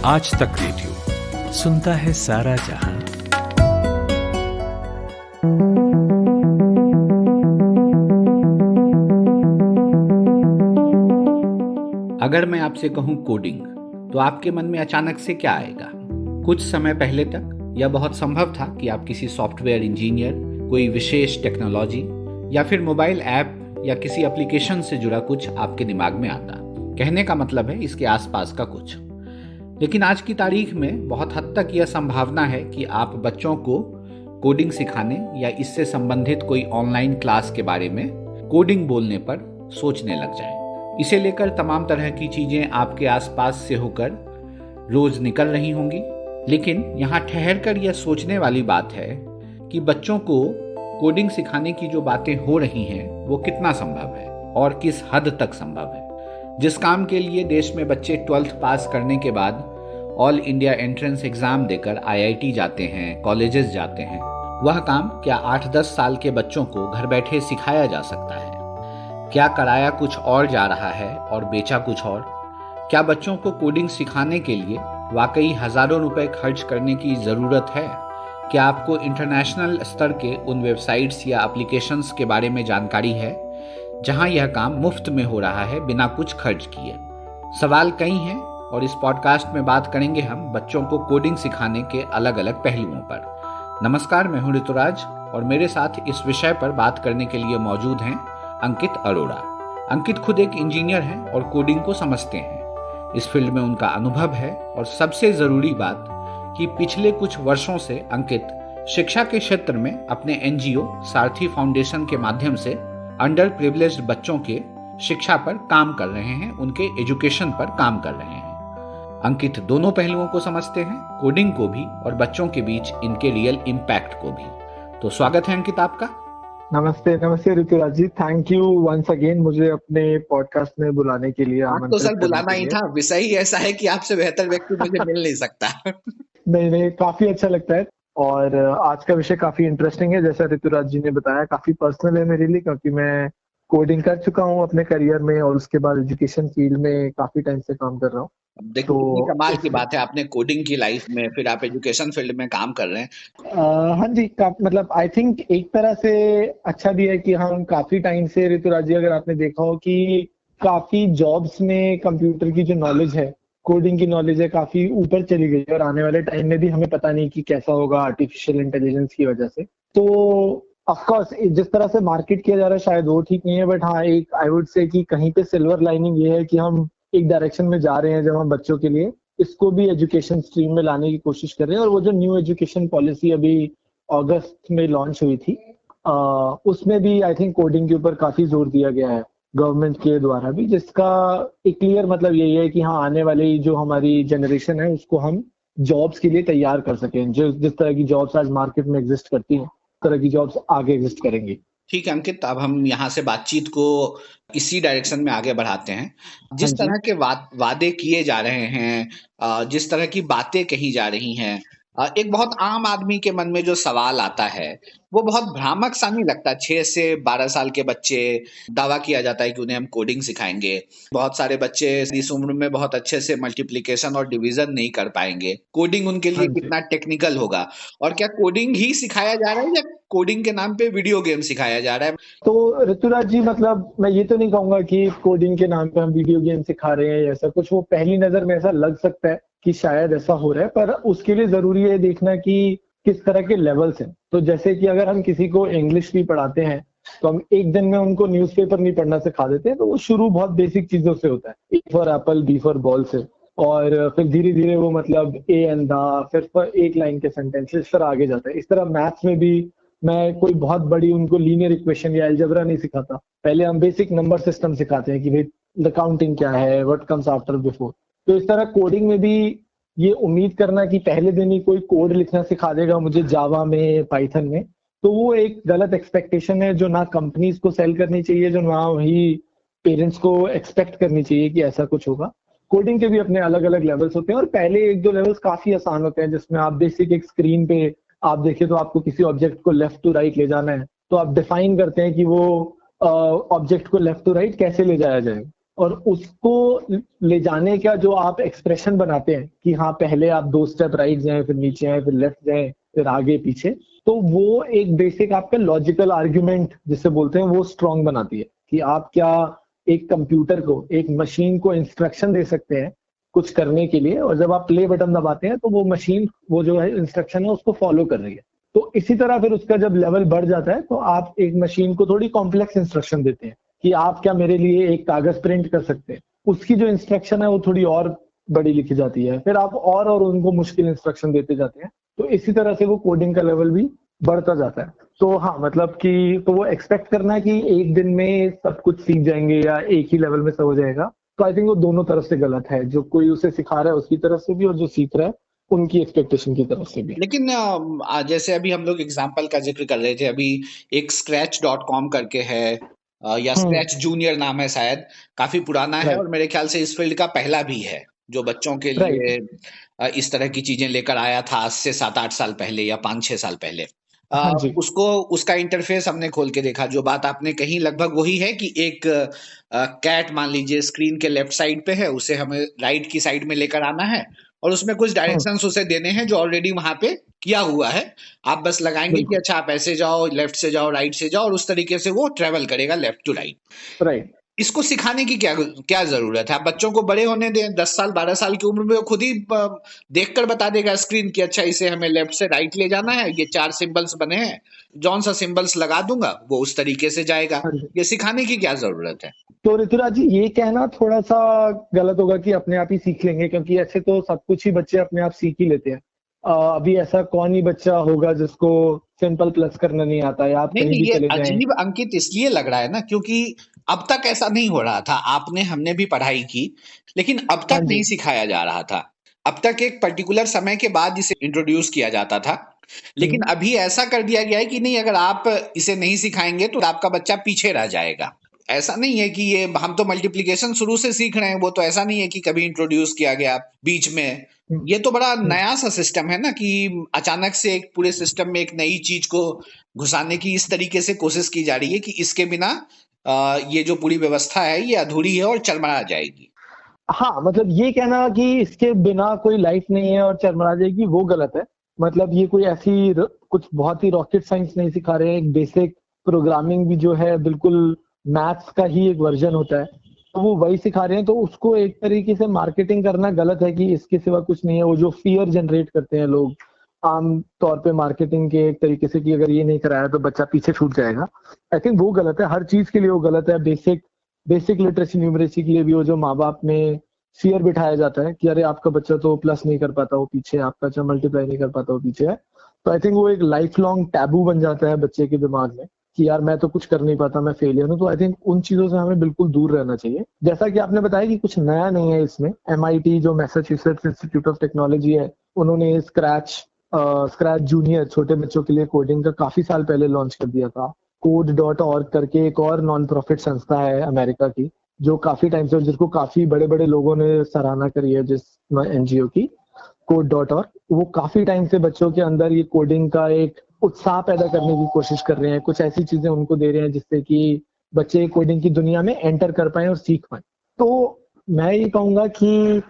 आज तक रेडियो सुनता है सारा जहां। अगर मैं आपसे कहूं कोडिंग, तो आपके मन में अचानक से क्या आएगा? कुछ समय पहले तक यह बहुत संभव था कि आप किसी सॉफ्टवेयर इंजीनियर, कोई विशेष टेक्नोलॉजी या फिर मोबाइल ऐप या किसी एप्लीकेशन से जुड़ा कुछ आपके दिमाग में आता। कहने का मतलब है इसके आसपास का कुछ। लेकिन आज की तारीख में बहुत हद तक यह संभावना है कि आप बच्चों को कोडिंग सिखाने या इससे संबंधित कोई ऑनलाइन क्लास के बारे में कोडिंग बोलने पर सोचने लग जाएं। इसे लेकर तमाम तरह की चीजें आपके आसपास से होकर रोज निकल रही होंगी। लेकिन यहाँ ठहर कर यह सोचने वाली बात है कि बच्चों को कोडिंग सिखाने की जो बातें हो रही हैं वो कितना संभव है और किस हद तक संभव है। जिस काम के लिए देश में बच्चे 12th पास करने के बाद ऑल इंडिया एंट्रेंस एग्जाम देकर IIT जाते हैं, कॉलेजेस जाते हैं, वह काम क्या 8-10 साल के बच्चों को घर बैठे सिखाया जा सकता है? क्या कराया कुछ और जा रहा है और बेचा कुछ और? क्या बच्चों को कोडिंग सिखाने के लिए वाकई हजारों रुपए खर्च करने की ज़रूरत है? क्या आपको इंटरनेशनल स्तर के उन वेबसाइट्स या एप्लीकेशंस के बारे में जानकारी है जहां यह काम मुफ्त में हो रहा है बिना कुछ खर्च किए? सवाल कई हैं और इस पॉडकास्ट में बात करेंगे हम बच्चों को कोडिंग सिखाने के अलग अलग पहलुओं पर। नमस्कार, मैं हूं ऋतुराज और मेरे साथ इस विषय पर बात करने के लिए मौजूद हैं अंकित अरोड़ा। अंकित खुद एक इंजीनियर हैं और कोडिंग को समझते हैं। इस फील्ड में उनका अनुभव है और सबसे ज़रूरी बात कि पिछले कुछ वर्षों से अंकित शिक्षा के क्षेत्र में अपने NGO सारथी फाउंडेशन के माध्यम से अंडर प्रिविलेज्ड बच्चों के शिक्षा पर काम कर रहे हैं, उनके एजुकेशन पर काम कर रहे हैं। अंकित दोनों पहलुओं को समझते हैं, कोडिंग को भी और बच्चों के बीच इनके रियल इम्पैक्ट को भी। तो स्वागत है अंकित आपका। नमस्ते Rituraj ji, thank you once again मुझे अपने पॉडकास्ट में बुलाने के लिए। तो सर बुलाना ही था, विषय ही ऐसा है कि आपसे बेहतर व्यक्ति मुझे मिल नहीं सकता। नहीं, काफी अच्छा लगता है और आज का विषय काफी इंटरेस्टिंग है। जैसा ऋतुराज जी ने बताया, काफी पर्सनल है मेरे लिए, क्योंकि मैं कोडिंग कर चुका हूँ अपने करियर में और उसके बाद एजुकेशन फील्ड में काफी टाइम से काम कर रहा हूँ। देखो तो कमाल की बात है, आपने कोडिंग की लाइफ में, फिर आप एजुकेशन फील्ड में काम कर रहे हैं। हाँ जी, मतलब आई थिंक एक तरह से अच्छा भी है कि हम काफी टाइम से, ऋतुराज जी अगर आपने देखा हो कि काफी जॉब्स में कंप्यूटर की जो नॉलेज है, कोडिंग की नॉलेज है, काफी ऊपर चली गई है और आने वाले टाइम में भी हमें पता नहीं कि कैसा होगा आर्टिफिशियल इंटेलिजेंस की वजह से। तो ऑफ कोर्स जिस तरह से मार्केट किया जा रहा है शायद वो ठीक नहीं है, बट हाँ एक आई वुड से कि कहीं पे सिल्वर लाइनिंग ये है कि हम एक डायरेक्शन में जा रहे हैं जब हम बच्चों के लिए इसको भी एजुकेशन स्ट्रीम में लाने की कोशिश कर रहे हैं। और वो जो न्यू एजुकेशन पॉलिसी अभी अगस्त में लॉन्च हुई थी, उसमें भी आई थिंक कोडिंग के ऊपर काफी जोर दिया गया है गवर्नमेंट के द्वारा भी, जिसका एक क्लियर मतलब यही है कि हाँ आने वाली जो हमारी जनरेशन है उसको हम जॉब्स के लिए तैयार कर सकें। जिस तरह की जॉब्स आज मार्केट में एग्जिस्ट करती हैं, तरह की जॉब्स आगे एग्जिस्ट करेंगी। ठीक है अंकित, अब हम यहाँ से बातचीत को इसी डायरेक्शन में आगे बढ़ाते हैं। जिस तरह के वादे किए जा रहे हैं, जिस तरह की बातें कही जा रही हैं, एक बहुत आम आदमी के मन में जो सवाल आता है वो बहुत भ्रामक सा नहीं लगता? 6 से 12 साल के बच्चे, दावा किया जाता है कि उन्हें हम कोडिंग सिखाएंगे। बहुत सारे बच्चे इस उम्र में बहुत अच्छे से मल्टीप्लिकेशन और डिवीजन नहीं कर पाएंगे। कोडिंग उनके लिए कितना टेक्निकल होगा? और क्या कोडिंग ही सिखाया जा रहा है या कोडिंग के नाम पे वीडियो गेम सिखाया जा रहा है? तो ऋतुराज जी, मतलब मैं ये तो नहीं कहूंगा कि कोडिंग के नाम पे हम वीडियो गेम सिखा रहे हैं ऐसा कुछ। वो पहली नजर में ऐसा लग सकता है कि शायद ऐसा हो रहा है, पर उसके लिए जरूरी है देखना कि किस तरह के लेवल्स हैं। तो जैसे कि अगर हम किसी को इंग्लिश भी पढ़ाते हैं तो हम एक दिन में उनको न्यूज़पेपर नहीं पढ़ना सिखा देते हैं, तो वो शुरू बहुत बेसिक चीजों से होता है, A for apple, B for ball से, और फिर धीरे धीरे वो मतलब ए एंड द, फिर एक लाइन के सेंटेंस इस तरह आगे जाता है। इस तरह मैथ्स में भी मैं कोई बहुत बड़ी उनको लीनियर इक्वेशन या अलजेब्रा नहीं सिखाता, पहले हम बेसिक नंबर सिस्टम सिखाते हैं कि भाई द काउंटिंग क्या है, व्हाट कम्स आफ्टर बिफोर। तो इस तरह कोडिंग में भी ये उम्मीद करना कि पहले दिन ही कोई कोड लिखना सिखा देगा मुझे जावा में, पाइथन में, तो वो एक गलत एक्सपेक्टेशन है जो ना कंपनीज को सेल करनी चाहिए, जो ना वही पेरेंट्स को एक्सपेक्ट करनी चाहिए कि ऐसा कुछ होगा। कोडिंग के भी अपने अलग अलग लेवल्स होते हैं और पहले 1-2 लेवल्स काफी आसान होते हैं, जिसमें आप बेसिक एक स्क्रीन पे आप देखिए तो आपको किसी ऑब्जेक्ट को लेफ्ट टू राइट ले जाना है, तो आप डिफाइन करते हैं कि वो ऑब्जेक्ट को लेफ्ट टू राइट कैसे ले जाया जाए। और उसको ले जाने का जो आप एक्सप्रेशन बनाते हैं कि हाँ पहले आप 2 स्टेप राइट जाएं, फिर नीचे आए, फिर लेफ्ट जाएं, फिर आगे पीछे, तो वो एक बेसिक आपका लॉजिकल आर्ग्यूमेंट जिसे बोलते हैं वो स्ट्रांग बनाती है कि आप क्या एक कंप्यूटर को, एक मशीन को इंस्ट्रक्शन दे सकते हैं कुछ करने के लिए, और जब आप प्ले बटन दबाते हैं तो वो मशीन वो जो है इंस्ट्रक्शन है उसको फॉलो कर रही है। तो इसी तरह फिर उसका जब लेवल बढ़ जाता है तो आप एक मशीन को थोड़ी कॉम्प्लेक्स इंस्ट्रक्शन देते हैं कि आप क्या मेरे लिए एक कागज प्रिंट कर सकते हैं, उसकी जो इंस्ट्रक्शन है वो थोड़ी और बड़ी लिखी जाती है, फिर आप और उनको मुश्किल इंस्ट्रक्शन देते जाते हैं। तो इसी तरह से वो कोडिंग का लेवल भी बढ़ता जाता है। तो हाँ मतलब कि तो वो एक्सपेक्ट करना है कि एक दिन में सब कुछ सीख जाएंगे या एक ही लेवल में सब हो जाएगा, तो आई थिंक वो दोनों तरफ से गलत है, जो कोई उसे सिखा रहा है उसकी तरफ से भी और जो सीख रहा है उनकी एक्सपेक्टेशन की तरफ से भी। लेकिन जैसे अभी हम लोग एग्जाम्पल का जिक्र कर रहे थे, अभी एक scratch.com करके है, या स्क्रैच जूनियर नाम है शायद, काफी पुराना है और मेरे ख्याल से इस फील्ड का पहला भी है जो बच्चों के लिए इस तरह की चीजें लेकर आया था आज से 7-8 साल पहले या 5-6 साल पहले। उसको उसका इंटरफेस हमने खोल के देखा, जो बात आपने कही लगभग वही है कि एक कैट मान लीजिए स्क्रीन के लेफ्ट साइड पे है, उसे हमें राइट की साइड में लेकर आना है और उसमें कुछ डायरेक्शंस उसे देने हैं जो ऑलरेडी वहां पे किया हुआ है। आप बस लगाएंगे कि अच्छा आप ऐसे जाओ, लेफ्ट से जाओ, राइट से जाओ, और उस तरीके से वो ट्रेवल करेगा लेफ्ट टू राइट। इसको सिखाने की क्या जरूरत है? आप बच्चों को बड़े होने दें, 10 साल 12 साल की उम्र में वो खुद ही देखकर बता देगा स्क्रीन की, अच्छा इसे हमें लेफ्ट से राइट ले जाना है, ये 4 सिंबल्स बने हैं, जौन सा सिंबल्स लगा दूंगा वो उस तरीके से जाएगा। ये सिखाने की क्या जरूरत है? तो ऋतुराज जी ये कहना थोड़ा सा गलत होगा कि अपने आप ही सीख लेंगे, क्योंकि ऐसे तो सब कुछ ही बच्चे अपने आप सीख ही लेते हैं। अभी ऐसा कौन ही बच्चा होगा जिसको सिंपल प्लस करना नहीं आता है? आप कहीं भी ये चले जाएं। अजीब अंकित इसलिए लग रहा है ना क्योंकि अब तक ऐसा नहीं हो रहा था। आपने हमने भी पढ़ाई की, लेकिन अब तक नहीं सिखाया जा रहा था। अब तक एक पर्टिकुलर समय के बाद इसे इंट्रोड्यूस किया जाता था, लेकिन अभी ऐसा कर दिया गया है कि नहीं, अगर आप इसे नहीं सिखाएंगे तो आपका बच्चा पीछे रह जाएगा। ऐसा नहीं है कि ये हम तो मल्टीप्लिकेशन शुरू से सीख रहे हैं, वो तो ऐसा नहीं है कि कभी इंट्रोड्यूस किया गया बीच में। ये तो बड़ा नया सा सिस्टम है ना कि अचानक से एक पूरे सिस्टम में एक नई चीज को घुसाने की इस तरीके से कोशिश की जा रही है कि इसके बिना ये जो पूरी व्यवस्था है ये अधूरी है और चरमरा जाएगी। हाँ मतलब ये कहना कि इसके बिना कोई लाइफ नहीं है और चरमरा जाएगी वो गलत है। मतलब ये कोई ऐसी कुछ बहुत ही रॉकेट साइंस नहीं सिखा रहे हैं। एक बेसिक प्रोग्रामिंग भी जो है बिल्कुल मैथ्स का ही एक वर्जन होता है, तो वो वही सिखा रहे हैं। तो उसको एक तरीके से मार्केटिंग करना गलत है कि इसके सिवा कुछ नहीं है। वो जो फियर जनरेट करते हैं लोग आम तौर पे मार्केटिंग के एक तरीके से कि अगर ये नहीं कराया तो बच्चा पीछे छूट जाएगा, आई थिंक वो गलत है। हर चीज के लिए वो गलत है। बेसिक लिटरेसी न्यूमरेसी के लिए भी वो जो माँ बाप में फियर बिठाया जाता है कि अरे आपका बच्चा तो प्लस नहीं कर पाता वो पीछे, आपका बच्चा मल्टीप्लाई नहीं कर पाता वो पीछे है, तो आई थिंक वो एक लाइफ लॉन्ग टैबू बन जाता है बच्चे के दिमाग में कि यार मैं तो कुछ कर नहीं पाता, मैं फेलियर हूँ। तो आई थिंक उन चीजों से हमें बिल्कुल दूर रहना चाहिए। जैसा कि आपने बताया कि कुछ नया नहीं है इसमें, MIT जो मैसाचुसेट्स इंस्टीट्यूट ऑफ टेक्नोलॉजी है उन्होंने स्क्रैच जूनियर छोटे बच्चों के लिए कोडिंग का काफी साल पहले लॉन्च कर दिया था। code.org करके एक और नॉन प्रॉफिट संस्था है अमेरिका की जो काफी टाइम से, जिसको काफी बड़े बड़े लोगों ने सराहना करी है, जिस NGO की code.org, वो काफी टाइम से बच्चों के अंदर ये कोडिंग का एक उत्साह पैदा करने की कोशिश कर रहे हैं। कुछ ऐसी चीजें उनको दे रहे हैं जिससे कि बच्चे कोडिंग की दुनिया में एंटर कर पाए और सीख पाए। तो मैं ये कहूंगा कि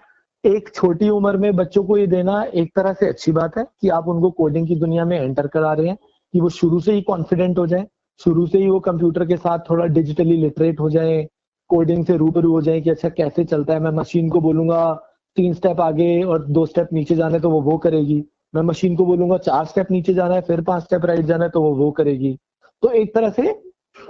एक छोटी उम्र में बच्चों को ये देना एक तरह से अच्छी बात है कि आप उनको कोडिंग की दुनिया में एंटर करा रहे हैं, कि वो शुरू से ही कॉन्फिडेंट हो जाए, शुरू से ही वो कंप्यूटर के साथ थोड़ा डिजिटली लिटरेट हो जाए, कोडिंग से रूबरू हो जाए कि अच्छा कैसे चलता है। मैं मशीन को बोलूंगा 3 स्टेप आगे और 2 स्टेप नीचे जाना है तो वो करेगी। मैं मशीन को बोलूंगा 4 स्टेप नीचे जाना है फिर 5 स्टेप राइट जाना है तो वो करेगी। तो एक तरह से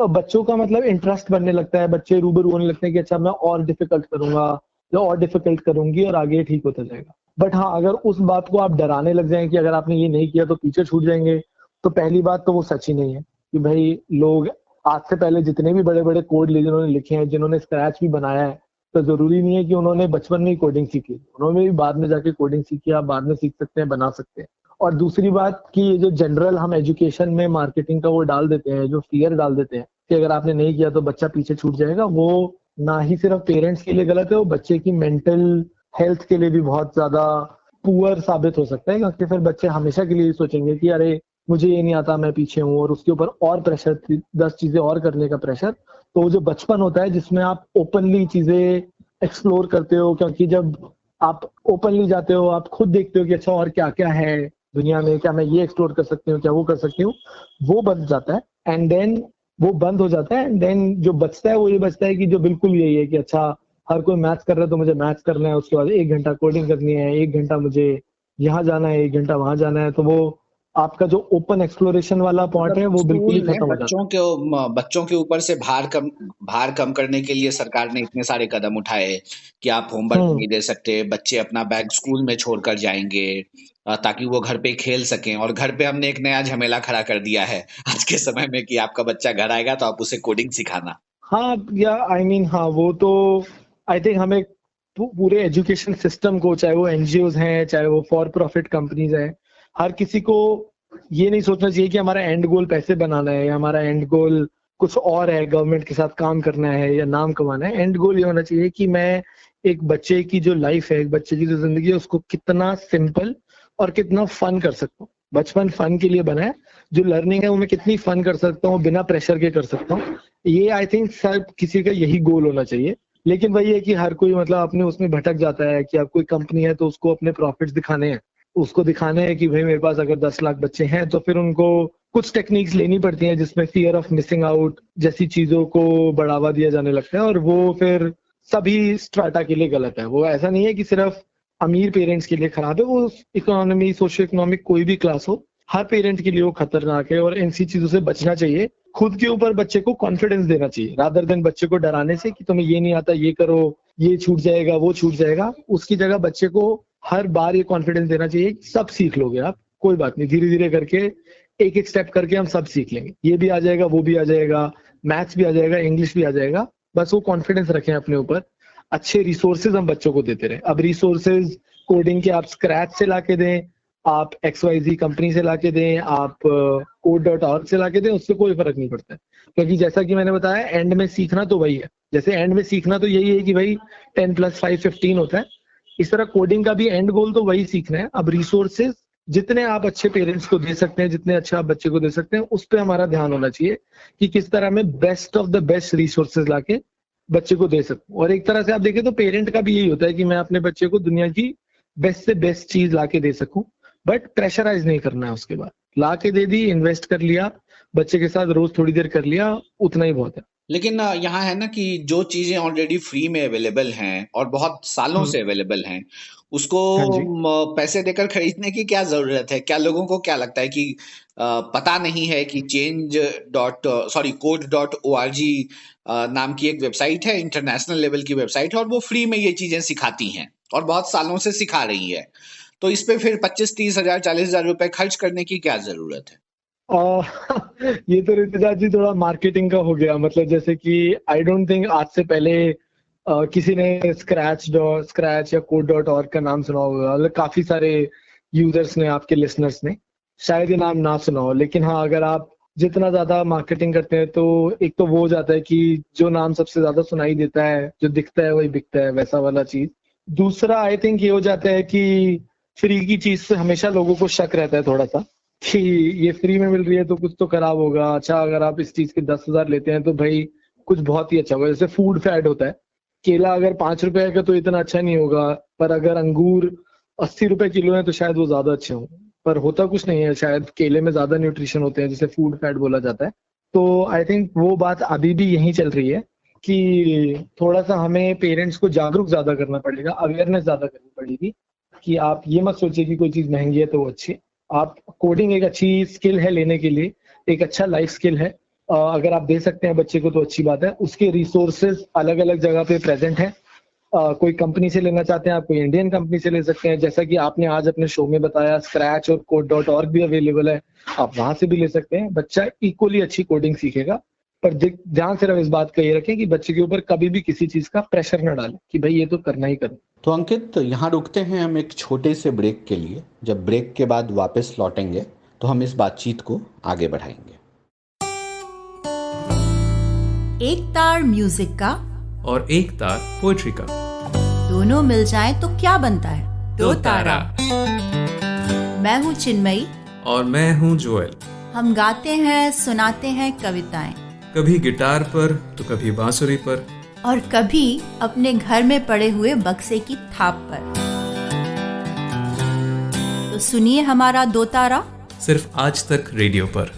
बच्चों का मतलब इंटरेस्ट बनने लगता है, बच्चे रूबरू होने लगते हैं कि अच्छा मैं और डिफिकल्ट करूंगा या और डिफिकल्ट करूंगी और आगे ठीक होता जाएगा। बट हाँ, अगर उस बात को आप डराने लग जाएं कि अगर आपने ये नहीं किया तो पीछे छूट जाएंगे, तो पहली बात तो वो सच ही नहीं है। कि भाई लोग आज से पहले जितने भी बड़े बड़े कोड जिन्होंने लिखे हैं, जिन्होंने स्क्रैच भी बनाया है, तो जरूरी नहीं है कि उन्होंने बचपन में ही कोडिंग सीखी, उन्होंने भी बाद में जाके कोडिंग सीखी। आप बाद में सीख सकते हैं, बना सकते हैं। और दूसरी बात कि ये जो जनरल हम एजुकेशन में मार्केटिंग का वो डाल देते हैं, जो फियर डाल देते हैं कि अगर आपने नहीं किया तो बच्चा पीछे छूट जाएगा, वो ना ही सिर्फ पेरेंट्स के लिए गलत है, वो बच्चे की मेंटल हेल्थ के लिए भी बहुत ज्यादा पुअर साबित हो सकता है। क्योंकि फिर बच्चे हमेशा के लिए सोचेंगे कि अरे मुझे ये नहीं आता, मैं पीछे हूँ, और उसके ऊपर और प्रेशर, 10 चीजें और करने का प्रेशर, तो वो जो बचपन होता है जिसमें आप ओपनली चीजें एक्सप्लोर करते हो, क्योंकि जब आप ओपनली जाते हो आप खुद देखते हो कि अच्छा और क्या क्या है दुनिया में, क्या मैं ये एक्सप्लोर कर सकती हूँ, क्या वो कर सकती हूँ, वो बन जाता है। एंड देन वो बंद हो जाता है, एंड देन जो बचता है वो ये बचता है कि जो बिल्कुल यही है कि अच्छा हर कोई मैथ्स कर रहा है तो मुझे मैथ्स करना है, उसके बाद 1 घंटा कोडिंग करनी है, 1 घंटा मुझे यहाँ जाना है, 1 घंटा वहां जाना है। तो वो आपका जो ओपन एक्सप्लोरेशन वाला पार्ट है वो बिल्कुल ही स्कूल में खत्म हो जाता है। बच्चों के ऊपर से भार कम करने के लिए सरकार ने इतने सारे कदम उठाए हैं कि आप होमवर्क हम्म नहीं दे सकते, बच्चे अपना बैग स्कूल में छोड़कर जाएंगे ताकि वो घर पे खेल सकें। और घर पे हमने एक नया झमेला खड़ा कर दिया है आज के समय में कि आपका बच्चा घर आएगा तो आप उसे कोडिंग सिखाना। हाँ, या आई मीन हाँ, वो तो आई थिंक हमें पूरे एजुकेशन सिस्टम को, चाहे वो एनजीओज हैं, चाहे वो फॉर प्रॉफिट कंपनीज हैं, हर किसी को ये नहीं सोचना चाहिए कि हमारा एंड गोल पैसे बनाना है या हमारा एंड गोल कुछ और है, गवर्नमेंट के साथ काम करना है या नाम कमाना है। एंड गोल ये होना चाहिए कि मैं एक बच्चे की जो लाइफ है, एक बच्चे की जो जिंदगी है, उसको कितना सिंपल और कितना फन कर सकता हूँ। बचपन फन के लिए बना है, जो लर्निंग है वो मैं कितनी फन कर सकता हूँ, बिना प्रेशर के कर सकता हूँ। ये आई थिंक सब किसी का यही गोल होना चाहिए। लेकिन वही है कि हर कोई मतलब अपने उसमें भटक जाता है कि अब कोई कंपनी है तो उसको अपने प्रॉफिट्स दिखाने हैं, उसको दिखाने हैं कि भाई मेरे पास अगर 10 लाख बच्चे हैं, तो फिर उनको कुछ टेक्निक्स लेनी पड़ती हैं जिसमें फियर ऑफ मिसिंग आउट जैसी चीजों को बढ़ावा दिया जाने लगता है, और वो फिर सभी स्ट्राटा के लिए गलत है। वो ऐसा नहीं है कि सिर्फ अमीर पेरेंट्स के लिए खराब है, वो इकोनॉमी सोशियो इकोनॉमिक कोई भी क्लास हो, हर पेरेंट के लिए वो खतरनाक है। और ऐसी चीजों से बचना चाहिए, खुद के ऊपर बच्चे को कॉन्फिडेंस देना चाहिए रादर देन बच्चे को डराने से कि तुम्हें ये नहीं आता, ये करो, ये छूट जाएगा, वो छूट जाएगा। उसकी जगह बच्चे को हर बार ये कॉन्फिडेंस देना चाहिए कि सब सीख लोगे आप, कोई बात नहीं, धीरे धीरे करके एक एक स्टेप करके हम सब सीख लेंगे, ये भी आ जाएगा, वो भी आ जाएगा, मैथ्स भी आ जाएगा, इंग्लिश भी आ जाएगा। बस वो कॉन्फिडेंस रखें अपने ऊपर। अच्छे रिसोर्सेज हम बच्चों को देते रहे। अब रिसोर्सेज कोडिंग के आप स्क्रैच से लाके दें, आप XYZ कंपनी से लाके दें, आप code.org से लाके दें, उससे कोई फर्क नहीं पड़ता है। क्योंकि जैसा कि मैंने बताया, एंड में सीखना तो वही है। जैसे एंड में सीखना तो यही है कि भाई 10 + 5 15 होता है, इस तरह कोडिंग का भी एंड गोल तो वही सीखना है। अब रिसोर्सेज जितने आप अच्छे पेरेंट्स को दे सकते हैं, जितने अच्छे आप बच्चे को दे सकते हैं, उस पर हमारा ध्यान होना चाहिए कि किस तरह में best of the best resources लाके बच्चे को दे सकूं। और एक तरह से आप देखें तो पेरेंट का भी यही होता है कि मैं अपने बच्चे को दुनिया की बेस्ट से बेस्ट चीज लाके दे सकूं, बट प्रेशराइज नहीं करना है। उसके बाद लाके दे दी, इन्वेस्ट कर लिया, बच्चे के साथ रोज थोड़ी देर कर लिया, उतना ही बहुत है। लेकिन यहाँ है ना कि जो चीजें ऑलरेडी फ्री में अवेलेबल हैं और बहुत सालों से अवेलेबल हैं, उसको हाँ जी। पैसे देकर खरीदने की क्या जरूरत है? क्या लोगों को क्या लगता है कि पता नहीं है कि code.org नाम की एक वेबसाइट है, इंटरनेशनल लेवल की वेबसाइट है, और वो फ्री में ये चीजें सिखाती हैं और बहुत सालों से सिखा रही है। तो इस पे फिर 25-30 हजार 40 हजार रुपए खर्च करने की क्या जरूरत है? ये तो ऋतुराज जी थोड़ा मार्केटिंग का हो गया। मतलब जैसे कि आई डोंट थिंक आज से पहले किसी ने स्क्रैच या code.org का नाम सुना होगा। मतलब काफी सारे यूजर्स ने, आपके लिसनर्स ने शायद ये नाम ना सुना हो। लेकिन हाँ, अगर आप जितना ज्यादा मार्केटिंग करते हैं तो एक तो वो हो जाता है कि जो नाम सबसे ज्यादा सुनाई देता है, जो दिखता है वही बिकता है, वैसा वाला चीज। दूसरा आई थिंक ये हो जाता है कि फ्री की चीज से हमेशा लोगों को शक रहता है थोड़ा सा कि ये फ्री में मिल रही है तो कुछ तो खराब होगा। अच्छा, अगर आप इस चीज के 10,000 लेते हैं तो भाई कुछ बहुत ही अच्छा होगा। जैसे फूड फैड होता है, केला अगर 5 रुपए का तो इतना अच्छा नहीं होगा, पर अगर अंगूर 80 रुपए किलो है तो शायद वो ज्यादा अच्छे हों। पर होता कुछ नहीं है, शायद केले में ज्यादा न्यूट्रिशन होते हैं, जिसे फूड फैट बोला जाता है। तो आई थिंक वो बात अभी भी यही चल रही है कि थोड़ा सा हमें पेरेंट्स को जागरूक ज्यादा करना पड़ेगा, अवेयरनेस ज्यादा करनी पड़ेगी कि आप ये मत सोचिए कि कोई चीज महंगी है तो वो अच्छी है। आप कोडिंग एक अच्छी स्किल है लेने के लिए, एक अच्छा लाइफ स्किल है। अगर आप दे सकते हैं बच्चे को तो अच्छी बात है। उसके रिसोर्सेज अलग अलग जगह पे प्रेजेंट है। कोई कंपनी से लेना चाहते हैं आप, कोई इंडियन कंपनी से ले सकते हैं, जैसा कि आपने आज अपने शो में बताया, स्क्रैच और code.org भी अवेलेबल है, आप वहां से भी ले सकते हैं। बच्चा इक्वली अच्छी कोडिंग सीखेगा, पर ध्यान सिर्फ इस बात का ये रखें कि बच्चे के ऊपर कभी भी किसी चीज का प्रेशर न डालें कि भाई ये तो करना ही करना। तो अंकित, यहाँ रुकते हैं हम एक छोटे से ब्रेक के लिए। जब ब्रेक के बाद वापस लौटेंगे तो हम इस बातचीत को आगे बढ़ाएंगे। एक तार म्यूजिक का और एक तार पोएट्री का, दोनों मिल जाएं तो क्या बनता है? दो तारा। मैं हूँ चिन्मयी और मैं हूँ जोएल। हम गाते हैं, सुनाते हैं कविताएं, कभी गिटार पर तो कभी बांसुरी पर, और कभी अपने घर में पड़े हुए बक्से की थाप पर। तो सुनिए हमारा दो तारा सिर्फ आज तक रेडियो पर।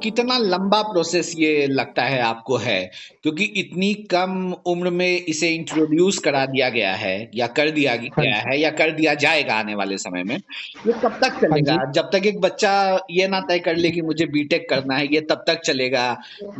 कितना लंबा प्रोसेस ये लगता है आपको है, क्योंकि इतनी कम उम्र में इसे इंट्रोड्यूस करा दिया गया है या कर दिया गया है या कर दिया जाएगा आने वाले समय में। ये कब तक चलेगा? जब तक एक बच्चा ये ना तय कर ले कि मुझे बीटेक करना है, ये तब तक चलेगा,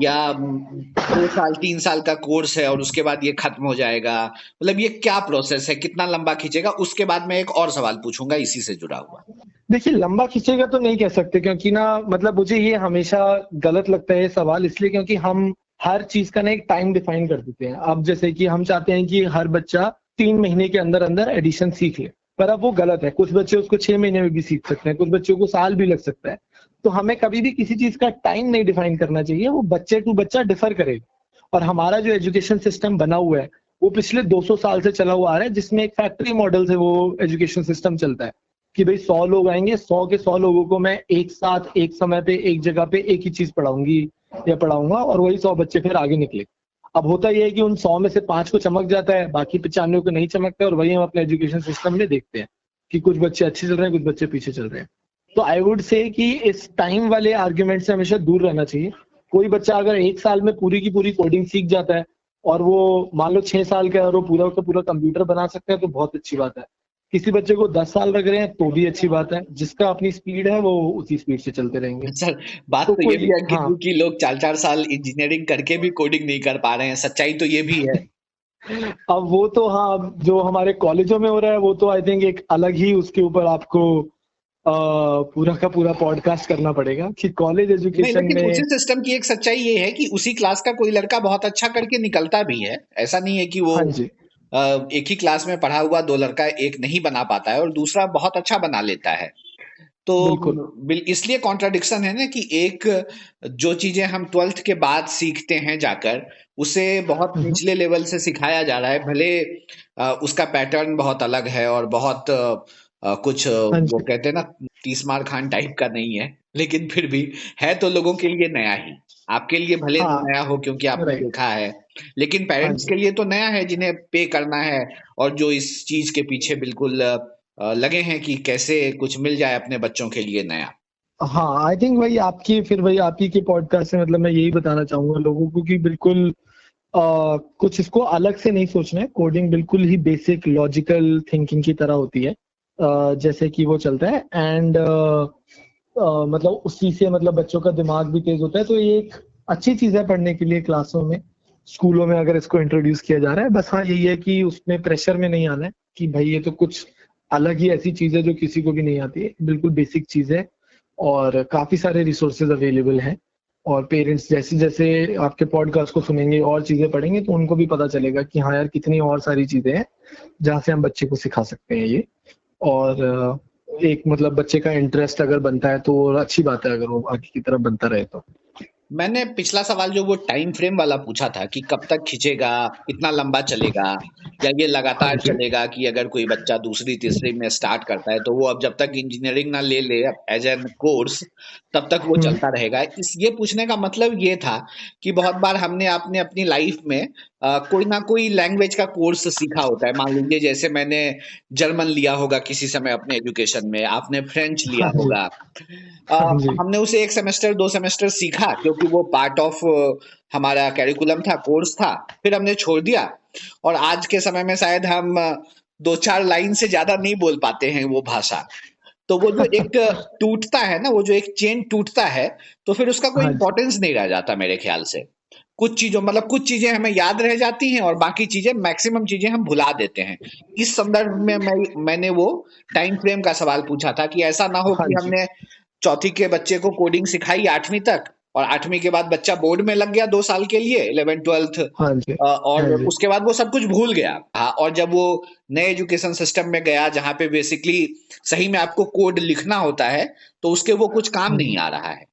या 2 साल 3 साल का कोर्स है और उसके बाद ये खत्म हो जाएगा? मतलब ये क्या प्रोसेस है, कितना लंबा खींचेगा? उसके बाद मैं एक और सवाल पूछूंगा इसी से जुड़ा हुआ। देखिए, लंबा खींचेगा तो नहीं कह सकते, क्योंकि ना मतलब मुझे ये हमेशा गलत लगता है ये सवाल, इसलिए क्योंकि हम हर चीज का ना एक टाइम डिफाइन कर देते हैं। अब जैसे कि हम चाहते हैं कि हर बच्चा 3 महीने के अंदर अंदर एडिशन सीख ले, पर अब वो गलत है। कुछ बच्चे उसको 6 महीने में भी सीख सकते हैं, कुछ बच्चों को साल भी लग सकता है। तो हमें कभी भी किसी चीज का टाइम नहीं डिफाइन करना चाहिए, वो बच्चे टू बच्चा डिफर करेगा। और हमारा जो एजुकेशन सिस्टम बना हुआ है वो पिछले 200 साल से चला हुआ आ रहा है, जिसमें एक फैक्ट्री मॉडल से वो एजुकेशन सिस्टम चलता है कि भाई 100 लोग आएंगे, 100 के 100 लोगों को मैं एक साथ एक समय पे एक जगह पे एक ही चीज पढ़ाऊंगी या पढ़ाऊंगा, और वही 100 बच्चे फिर आगे निकले। अब होता यह है कि उन 100 में से 5 को चमक जाता है, बाकी 95 को नहीं चमकता है, और वही हम अपने एजुकेशन सिस्टम में देखते हैं कि कुछ बच्चे अच्छे चल रहे हैं, कुछ बच्चे पीछे चल रहे हैं। तो आई वुड से कि इस टाइम वाले आर्ग्यूमेंट से हमेशा दूर रहना चाहिए। कोई बच्चा अगर 1 साल में पूरी की पूरी कोडिंग सीख जाता है और वो मान लो 6 साल का है और वो पूरा का पूरा कंप्यूटर बना सकता है, तो बहुत अच्छी बात है। किसी बच्चे को 10 साल लग रहे हैं तो भी अच्छी बात है। जिसका अपनी स्पीड है वो उसी स्पीड से चलते रहेंगे। सर, बात तो ये भी है कि हाँ, क्योंकि लोग 4-4 साल इंजीनियरिंग करके भी कोडिंग नहीं कर पा रहे हैं, सच्चाई तो ये भी है। अब वो तो हाँ, जो हमारे कॉलेजों में हो रहा है वो तो आई थिंक एक अलग ही, उसके ऊपर आपको पूरा का पूरा पॉडकास्ट करना पड़ेगा कि कॉलेज एजुकेशन लेकिन में। उसी सिस्टम की एक सच्चाई ये है कि उसी क्लास का कोई लड़का बहुत अच्छा करके निकलता भी है। ऐसा नहीं है कि वो हाँ जी, एक ही क्लास में पढ़ा हुआ 2 लड़का एक नहीं बना पाता है और दूसरा बहुत अच्छा बना लेता है। तो बिल्कुल। इसलिए कॉन्ट्राडिक्शन है ना कि एक जो चीजें हम 12th के बाद सीखते हैं जाकर, उसे बहुत निचले लेवल से सिखाया जा रहा है। भले उसका पैटर्न बहुत अलग है और बहुत कुछ हाँ जी, वो कहते हैं ना 30 मार खान टाइप का नहीं है, लेकिन फिर भी है तो लोगों के लिए नया ही। आपके लिए भले हाँ, नया हो क्योंकि आपने राइट, देखा है, लेकिन हाँ पेरेंट्स जी। के लिए तो नया है जिन्हें पे करना है और जो इस चीज के पीछे बिल्कुल लगे हैं कि कैसे कुछ मिल जाए अपने बच्चों के लिए नया। हाँ, आई थिंक वही आपकी के पॉडकास्ट से मतलब मैं यही बताना चाहूंगा लोगों को कि बिल्कुल कुछ इसको अलग से नहीं सोचना है। कोडिंग बिल्कुल ही बेसिक लॉजिकल थिंकिंग की तरह होती है, जैसे कि वो चलता है। एंड मतलब उसी से मतलब बच्चों का दिमाग भी तेज होता है। तो ये एक अच्छी चीज है पढ़ने के लिए क्लासों में, स्कूलों में अगर इसको इंट्रोड्यूस किया जा रहा है। बस हाँ, यही है कि उसमें प्रेशर में नहीं आना है कि भाई ये तो कुछ अलग ही ऐसी चीज है जो किसी को भी नहीं आती है। बिल्कुल बेसिक चीज है और काफी सारे रिसोर्सेज अवेलेबल हैं। और पेरेंट्स जैसे जैसे आपके पॉडकास्ट को सुनेंगे और चीजें पढ़ेंगे तो उनको भी पता चलेगा कि हाँ यार, कितनी और सारी चीजें हैं जहाँ से हम बच्चे को सिखा सकते हैं ये। और एक मतलब बच्चे का इंटरेस्ट अगर बनता है तो अच्छी बात है, अगर वो आगे की तरफ बनता रहे तो। मैंने पिछला सवाल जो वो टाइम फ्रेम वाला पूछा था कि कब तक खींचेगा, कितना लंबा चलेगा, या ये लगातार हाँ जी, चलेगा कि अगर कोई बच्चा दूसरी तीसरी में स्टार्ट करता है तो वो अब जब तक इंजीनियरिंग ना ले ले एज एन कोर्स तब तक वो चलता रहेगा। इस ये पूछने का मतलब ये था कि बहुत बार हमने आपने अपनी लाइफ में कोई ना कोई लैंग्वेज का कोर्स सीखा होता है। मान लीजिए जैसे मैंने जर्मन लिया होगा किसी समय अपने एजुकेशन में, आपने फ्रेंच लिया हाँ जी, होगा। हाँ जी, हमने उसे 1 सेमेस्टर 2 सेमेस्टर सीखा क्योंकि वो पार्ट ऑफ हमारा कैरिकुलम था, कोर्स था, फिर हमने छोड़ दिया। और आज के समय में शायद हम 2-4 लाइन से ज्यादा नहीं बोल पाते हैं वो भाषा। तो वो जो एक टूटता है ना, वो जो एक चेन टूटता है, तो फिर उसका कोई हाँ जी, इंपॉर्टेंस नहीं रह जाता मेरे ख्याल से। कुछ चीजें हमें याद रह जाती हैं और बाकी चीजें, मैक्सिमम चीजें हम भुला देते हैं। इस संदर्भ में मैंने वो टाइम फ्रेम का सवाल पूछा था कि ऐसा ना हो हाँ कि जी, हमने चौथी के बच्चे को कोडिंग सिखाई 8वीं तक और 8वीं के बाद बच्चा बोर्ड में लग गया 2 साल के लिए 11th 12th, हाँ जी, और हाँ जी, उसके बाद वो सब कुछ भूल गया। हाँ, और जब वो नए एजुकेशन सिस्टम में गया जहाँ पे बेसिकली सही में आपको कोड लिखना होता है तो उसके वो कुछ काम नहीं आ रहा है।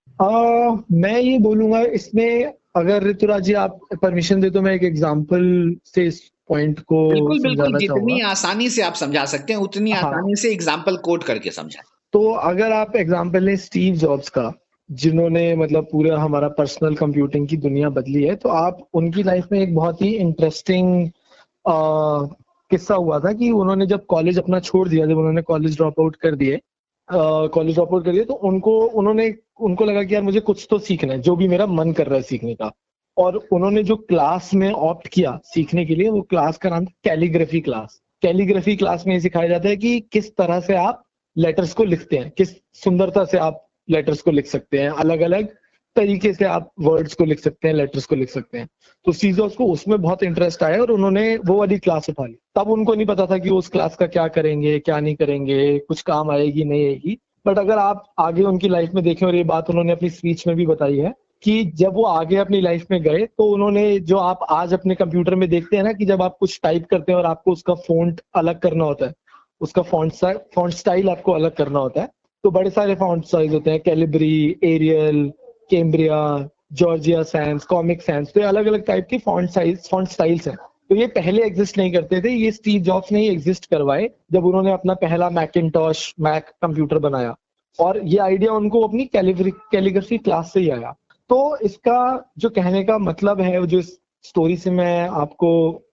मैं ये बोलूंगा इसमें, अगर ऋतुराज जी आप परमिशन दे तो मैं एक एग्जांपल से इस पॉइंट को बिल्कुल बिल्कुल, समझाना जितनी चाहूंगा। आसानी से आप समझा सकते हैं उतनी हाँ, आसानी से एग्जाम्पल कोड करके समझाएं। तो अगर आप एग्जांपल लें स्टीव जॉब्स का, जिन्होंने मतलब पूरा हमारा पर्सनल कंप्यूटिंग की दुनिया बदली है, तो आप उनकी लाइफ में एक बहुत ही इंटरेस्टिंग किस्सा हुआ था कि उन्होंने जब कॉलेज अपना छोड़ दिया, जब उन्होंने कॉलेज ड्रॉप आउट कर दिए, तो उनको लगा कि यार मुझे कुछ तो सीखना है, जो भी मेरा मन कर रहा है सीखने का। और उन्होंने जो क्लास में ऑप्ट किया सीखने के लिए, वो क्लास का नाम था कैलीग्राफी क्लास। कैलीग्राफी क्लास में ये सिखाया जाता है कि किस तरह से आप लेटर्स को लिखते हैं, किस सुंदरता से आप लेटर्स को लिख सकते हैं, अलग अलग तरीके से आप वर्ड्स को लिख सकते हैं, लेटर्स को लिख सकते हैं। तो सीजर्स को उसमें बहुत इंटरेस्ट आया और उन्होंने वो वाली क्लास उठा ली। तब उनको नहीं पता था कि उस क्लास का क्या करेंगे, क्या नहीं करेंगे, कुछ काम आएगी नहीं आएगी। बट अगर आप आगे उनकी लाइफ में देखें, और ये बात उन्होंने अपनी स्पीच में भी बताई है कि जब वो आगे अपनी लाइफ में गए तो उन्होंने, जो आप आज अपने कंप्यूटर में देखते हैं ना कि जब आप कुछ टाइप करते हैं और आपको उसका फॉन्ट अलग करना होता है, उसका फॉन्ट स्टाइल आपको अलग करना होता है, तो बड़े सारे फॉन्ट साइज होते हैं, Calibri, Arial, Cambria, Georgia Sans, Comic Sans, तो ये अलग अलग टाइप की फॉन्ट स्टाइल्स हैं। तो ये पहले एग्जिस्ट नहीं करते थे, ये स्टीव जॉब्स ने ही एग्जिस्ट करवाए जब उन्होंने अपना पहला मैक कंप्यूटर बनाया। और ये आइडिया उनको अपनी कैलीग्राफी क्लास से ही आया। तो इसका जो कहने का मतलब है, जो स्टोरी से मैं आपको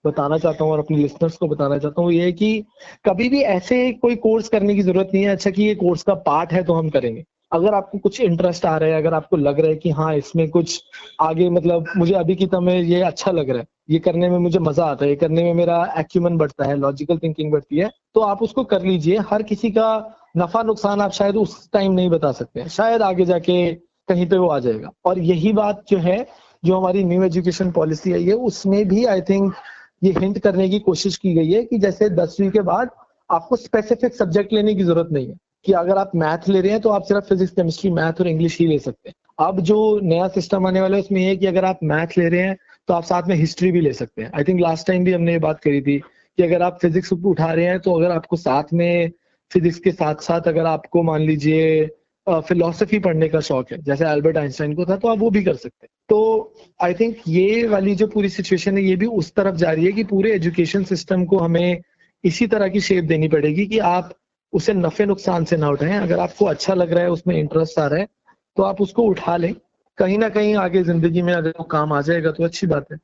बताना चाहता हूँ और अपने लिसनर्स को बताना चाहता हूँ, ये है कि कभी भी ऐसे कोई कोर्स करने की जरूरत नहीं है अच्छा कि ये कोर्स का पार्ट है तो हम करेंगे। अगर आपको कुछ इंटरेस्ट आ रहा है, अगर आपको लग रहा है कि हाँ इसमें कुछ आगे, मतलब मुझे अभी की तरह ये अच्छा लग रहा है, ये करने में मुझे मजा आता है, ये करने में मेरा एक्यूमेन बढ़ता है, लॉजिकल थिंकिंग बढ़ती है, तो आप उसको कर लीजिए। हर किसी का नफा नुकसान आप शायद उस टाइम नहीं बता सकते हैं, शायद आगे जाके कहीं पे वो आ जाएगा। और यही बात जो है, जो हमारी न्यू एजुकेशन पॉलिसी आई है, उसमें भी आई थिंक ये हिंट करने की कोशिश की गई है कि जैसे 10वीं के बाद आपको स्पेसिफिक सब्जेक्ट लेने की जरूरत नहीं है कि अगर आप मैथ ले रहे हैं तो आप सिर्फ फिजिक्स, केमिस्ट्री, मैथ और इंग्लिश ही ले सकते हैं। अब जो नया सिस्टम आने वाला है उसमें ये है कि अगर आप मैथ ले रहे हैं तो आप साथ में हिस्ट्री भी ले सकते हैं। आई थिंक लास्ट टाइम भी हमने ये बात करी थी कि अगर आप फिजिक्स उठा रहे हैं तो अगर आपको साथ में फिजिक्स के साथ साथ अगर आपको मान लीजिए फिलोसफी पढ़ने का शौक है, जैसे अल्बर्ट आइंस्टाइन को था, तो आप वो भी कर सकते हैं। तो आई थिंक ये वाली जो पूरी सिचुएशन है, ये भी उस तरफ जा रही है कि पूरे एजुकेशन सिस्टम को हमें इसी तरह की शेप देनी पड़ेगी कि आप उसे नफे नुकसान से ना उठाएं। अगर आपको अच्छा लग रहा है, उसमें इंटरेस्ट आ रहा है, तो आप उसको उठा लें। कहीं ना कहीं आगे जिंदगी में अगर वो काम आ जाएगा तो अच्छी बात है।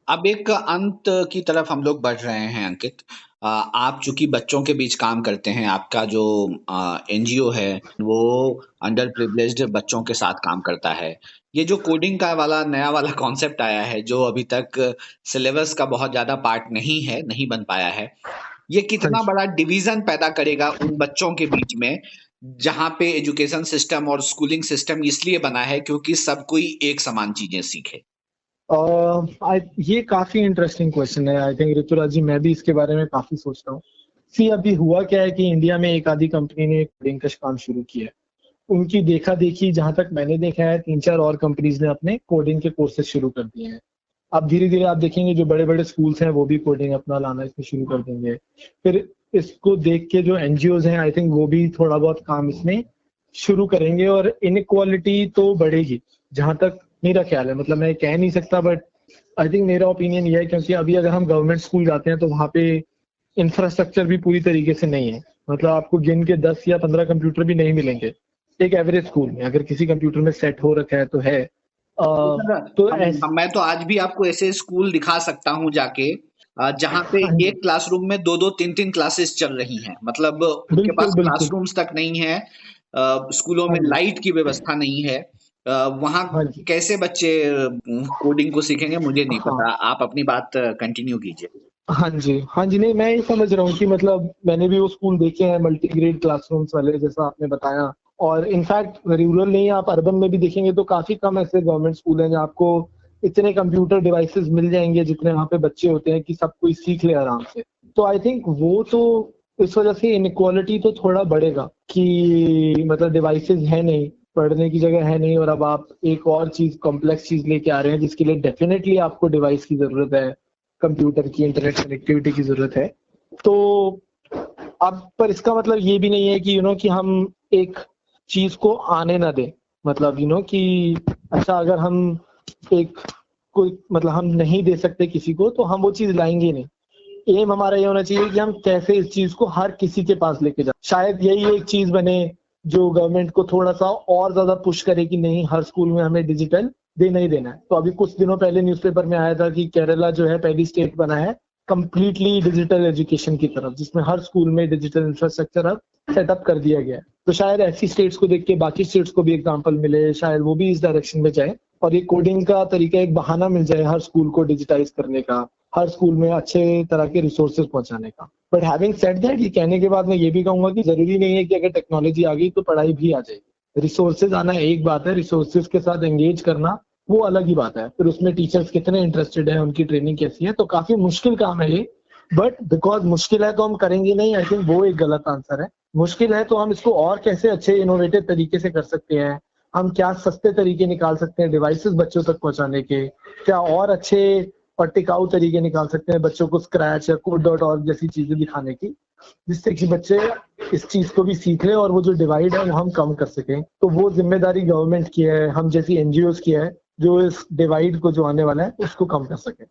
अब एक अंत की तरफ हम लोग बढ़ रहे हैं अंकित। आप चूंकि बच्चों के बीच काम करते हैं, आपका जो एनजीओ है वो अंडर प्रिविलेज्ड बच्चों के साथ काम करता है। ये जो कोडिंग का वाला नया वाला कॉन्सेप्ट आया है, जो अभी तक सिलेबस का बहुत ज्यादा पार्ट नहीं बन पाया है, ये कितना बड़ा डिवीजन पैदा करेगा उन बच्चों के बीच में जहां पे एजुकेशन सिस्टम और स्कूलिंग सिस्टम इसलिए बना है क्योंकि सब कोई एक समान चीजें सीखे। ये काफी इंटरेस्टिंग क्वेश्चन है। आई थिंक ऋतुराज जी, मैं भी इसके बारे में काफी सोचता हूँ। अभी हुआ क्या है कि इंडिया में एक आधी कंपनी ने कोडिंग का काम शुरू किया है। उनकी देखा देखी, जहां तक मैंने देखा है, 3-4 और कंपनीज ने अपने कोडिंग के कोर्सेज शुरू कर दिए हैं। अब धीरे धीरे आप देखेंगे जो बड़े बड़े स्कूल्स हैं वो भी कोडिंग अपना लाना इसमें शुरू कर देंगे। फिर इसको देख के जो एनजीओज हैं, आई थिंक वो भी थोड़ा बहुत काम इसमें शुरू करेंगे और इनइक्वालिटी तो बढ़ेगी, जहां तक मेरा ख्याल है। मतलब मैं कह नहीं सकता, बट आई थिंक मेरा ओपिनियन ये है, क्योंकि अभी अगर हम गवर्नमेंट स्कूल जाते हैं तो वहाँ पे इंफ्रास्ट्रक्चर भी पूरी तरीके से नहीं है। मतलब आपको गिन के 10 या 15 कंप्यूटर भी नहीं मिलेंगे एक एवरेज स्कूल में। अगर किसी कंप्यूटर में सेट हो रखा है तो है। मैं तो आज भी आपको ऐसे स्कूल दिखा सकता हूँ जाके जहाँ पे एक क्लासरूम में 2-2, 3-3 क्लासेस चल रही हैं। मतलब उनके पास क्लासरूम्स तक नहीं है, स्कूलों में लाइट की व्यवस्था नहीं है। वहाँ कैसे बच्चे कोडिंग को सीखेंगे मुझे नहीं पता। आप अपनी बात कंटिन्यू कीजिए। हाँ जी, नहीं, मैं ये समझ रहा हूँ कि मतलब मैंने भी वो स्कूल देखे हैं मल्टीग्रेड क्लासरूम्स वाले, जैसा आपने बताया। और इनफैक्ट रूरल नहीं, आप अर्बन में भी देखेंगे तो काफी कम ऐसे गवर्नमेंट स्कूल हैं जहाँ आपको इतने कंप्यूटर डिवाइसेस मिल जाएंगे जितने वहाँ पे बच्चे होते हैं कि सब कोई सीख ले आराम से। तो आई थिंक वो तो इस वजह से इनइक्वालिटी तो थोड़ा बढ़ेगा कि मतलब डिवाइसेस है नहीं, पढ़ने की जगह है नहीं, और अब आप एक और चीज, कॉम्प्लेक्स चीज लेके आ रहे हैं जिसके लिए डेफिनेटली आपको डिवाइस की जरूरत है, कंप्यूटर की इंटरनेट कनेक्टिविटी की जरूरत है। तो अब पर इसका मतलब ये भी नहीं है कि कि हम एक चीज को आने ना दें। मतलब कि अच्छा, अगर हम एक कोई मतलब हम नहीं दे सकते किसी को तो हम वो चीज लाएंगे नहीं। एम हमारा ये होना चाहिए कि हम कैसे इस चीज को हर किसी के पास लेके जाए। शायद यही एक चीज बने जो गवर्नमेंट को थोड़ा सा और ज्यादा पुश करे कि नहीं, हर स्कूल में हमें डिजिटल देना ही देना है। तो अभी कुछ दिनों पहले न्यूज़पेपर में आया था कि केरला जो है पहली स्टेट बना है कंप्लीटली डिजिटल एजुकेशन की तरफ, जिसमें हर स्कूल में डिजिटल इंफ्रास्ट्रक्चर अब सेटअप कर दिया गया है। तो शायद ऐसी स्टेट्स को देख के बाकी स्टेट्स को भी एग्जांपल मिले, शायद वो भी इस डायरेक्शन में जाए और ये कोडिंग का तरीका एक बहाना मिल जाए हर स्कूल को डिजिटाइज करने का, हर स्कूल में अच्छे तरह के रिसोर्सेज पहुंचाने का। बट हैविंग सेड दैट, ये कहने के बाद मैं ये भी कहूंगा कि जरूरी नहीं है कि अगर टेक्नोलॉजी आ गई तो पढ़ाई भी आ जाएगी। रिसोर्सेज आना एक बात है, रिसोर्सेज के साथ एंगेज करना वो अलग ही बात है। फिर उसमें टीचर्स कितने इंटरेस्टेड है, उनकी ट्रेनिंग कैसी है। तो काफी मुश्किल काम है ये, बट बिकॉज मुश्किल है तो हम करेंगे नहीं, आई थिंक वो एक गलत आंसर है। मुश्किल है तो हम इसको और कैसे अच्छे इनोवेटिव तरीके से कर सकते हैं, हम क्या सस्ते तरीके निकाल सकते हैं डिवाइसेस बच्चों तक पहुंचाने के, क्या और अच्छे और टिकाऊ तरीके निकाल सकते हैं बच्चों को स्क्रैच या code.org जैसी चीजें दिखाने की, जिससे कि बच्चे इस चीज को भी सीख लें और वो जो डिवाइड है वो हम कम कर सकें। तो वो जिम्मेदारी गवर्नमेंट की है, हम जैसी एनजीओज की है, जो इस डिवाइड को जो आने वाला है उसको कम कर सके।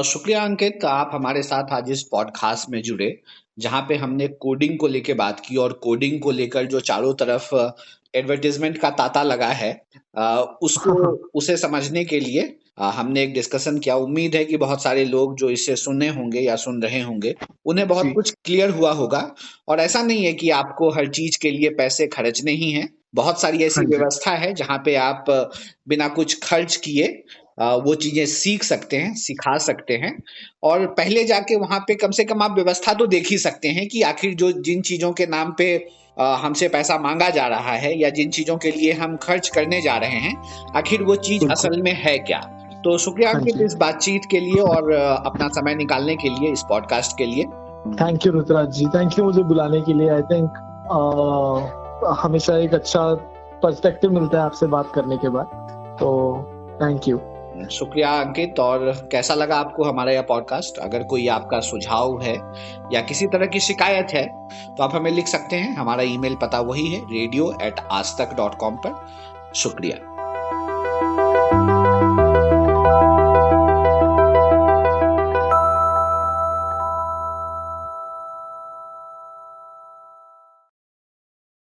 शुक्रिया अंकित, आप हमारे साथ आज इस पॉडकास्ट में जुड़े जहां पे हमने कोडिंग को लेकर बात की और कोडिंग को लेकर जो चारों तरफ एडवर्टाइजमेंट का तांता लगा है उसको उसे समझने के लिए हमने एक डिस्कशन किया। उम्मीद है कि बहुत सारे लोग जो इसे सुने होंगे या सुन रहे होंगे उन्हें बहुत कुछ क्लियर हुआ होगा। और ऐसा नहीं है कि आपको हर चीज के लिए पैसे खर्चने ही हैं, बहुत सारी ऐसी व्यवस्था है जहाँ पे आप बिना कुछ खर्च किए वो चीजें सीख सकते हैं, सिखा सकते हैं। और पहले जाके वहां पे कम से कम आप व्यवस्था तो देख ही सकते हैं कि आखिर जो जिन चीजों के नाम पे हमसे पैसा मांगा जा रहा है या जिन चीजों के लिए हम खर्च करने जा रहे हैं, आखिर वो चीज असल में है क्या। तो शुक्रिया अंकित इस बातचीत के लिए और अपना समय निकालने के लिए इस पॉडकास्ट के लिए। Thank you Rituraj ji, thank you मुझे बुलाने के लिए। आई थिंक हमेशा एक अच्छा पर्सपेक्टिव मिलता है आपसे बात करने के बाद, तो थैंक यू। शुक्रिया अंकित। और कैसा लगा आपको हमारा यह पॉडकास्ट? अगर कोई आपका सुझाव है या किसी तरह की शिकायत है तो आप हमें लिख सकते हैं। हमारा ईमेल पता वही है radio@aajtak.com पर। शुक्रिया।